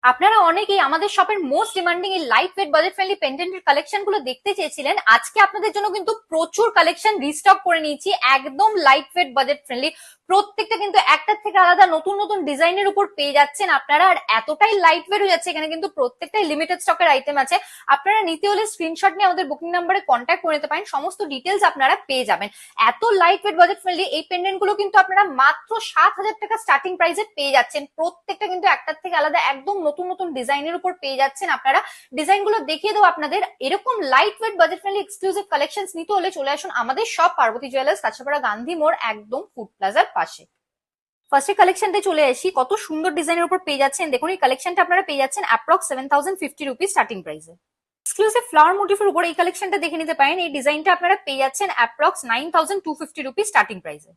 আপনারা অনেকেই আমাদের শপের মোস্ট ডিমান্ডিং এই লাইট ওয়েট বাজেট ফ্রেন্ডলি পেন্ডেন্টের কালেকশন গুলো দেখতে চেয়েছিলেন। আজকে আপনাদের জন্য কিন্তু প্রচুর কালেকশন রিস্টক করে নিয়েছি, একদম লাইট ওয়েট বাজেট ফ্রেন্ডলি। প্রত্যেকটা কিন্তু একটার থেকে আলাদা নতুন নতুন ডিজাইনের উপর পেয়ে যাচ্ছেন আপনারা, আর এতটাই লাইট ওয়েট হয়ে যাচ্ছে। এখানে কিন্তু প্রত্যেকটাই লিমিটেড স্টকের আইটেম আছে। আপনারা নিতে হলে স্ক্রিনশট নিয়ে আমাদের বুকিং নাম্বারে কন্ট্যাক্ট করে নিতে পারেন, সমস্ত ডিটেলস আপনারা পেয়ে যাবেন। এত লাইট ওয়েট বাজেট ফ্রেন্ডলি এই পেন্ডেন্ট গুলো কিন্তু আপনারা মাত্র 7,000 টাকা স্টার্টিং প্রাইসে পেয়ে যাচ্ছেন। প্রত্যেকটা কিন্তু একটার থেকে আলাদা একদম নতুন নতুন ডিজাইনের উপর পেয়ে যাচ্ছেন আপনারা। ডিজাইন গুলো দেখিয়ে দেবো আপনাদের। এরকম light weight budget friendly exclusive collection নিতে হলে চলে আসুন আমাদের শপ পার্বতী জুয়েলার্স, কাঁচরাপাড়া গান্ধী মোড়, একদম ফুড প্লাজার পাশে। ফার্স্টে কালেকশনটা চলে আসি, কত সুন্দর ডিজাইনের উপর পেয়ে যাচ্ছেন। দেখুন এই কালেকশনটা আপনারা পেয়ে যাচ্ছেন অ্যাপ্রক্স 7,050 রুপিস স্টার্টিং প্রাইসে। এক্সক্লুসিভ ফ্লাওয়ার মোটিভের উপর এই কালেকশনটা দেখে নিতে পারেন। এই ডিজাইনটা আপনারা পেয়ে যাচ্ছেন অ্যাপ্রক্স 9,250 রুপিস স্টার্টিং প্রাইসে।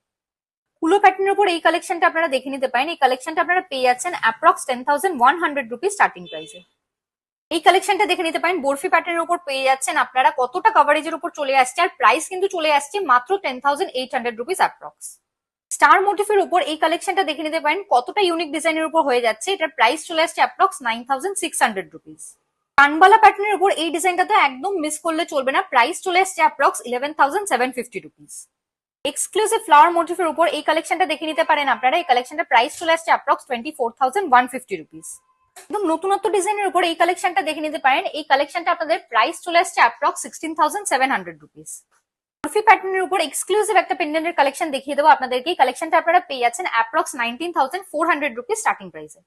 কুলো প্যাটার্নের উপর এই কালেকশনটা আপনারা দেখে নিতে পারেন। এই কালেকশনটা আপনারা পেয়ে যাচ্ছেন অ্যাপ্রক্স 10,100 রুপিস স্টার্টিং প্রাইসে। এই কালেকশনটা দেখে নিতে পারেন বরফি প্যাটার্নের উপর পেয়ে যাচ্ছেন আপনারা। কতটা কভারেজের উপর চলে আসছে, আর প্রাইস কিন্তু চলে আসছে মাত্র 10,800 রুপিস অ্যাপ্রক্স। স্টার মোটিফের উপর এই কালেকশনটা দেখে নিতে পারেন, কতটা ইউনিক ডিজাইনের উপর হয়ে যাচ্ছে। এটার প্রাইস চলে আসছে অ্যাপ্রক্স 9,600 রুপিস। কানবালা প্যাটার্নের উপর এই ডিজাইনটা তো একদম মিস করলে চলবে না, প্রাইস চলে আসছে অ্যাপ্রক্স 11,750 রুপিস। এক্সক্লুসিভ ফ্লাওয়ার মোটিফের উপর এই কালেকশনটা দেখে নিতে পারেন আপনারা। এই কালেকশনটা প্রাইস চলে আসছে অ্যাপ্রক্স 24,150 রুপিস। একদম নতুনত্ব ডিজাইনের উপর এই কালেকশনটা দেখে নিতে পারেন। এই কালেকশনটা আপনাদের প্রাইস চলে আসছে অ্যাপ্রক্স 16,700 রুপিস। বরফি প্যাটার্নের উপর এক্সক্লুসিভ একটা পেন্ডেন্টের কালেকশন দেখিয়ে দেবো আপনাদেরকে। এই কালেকশনটা আপনারা পেয়ে যাচ্ছেন অ্যাপ্রক্স 19,400 রুপিস স্টার্টিং প্রাইসে।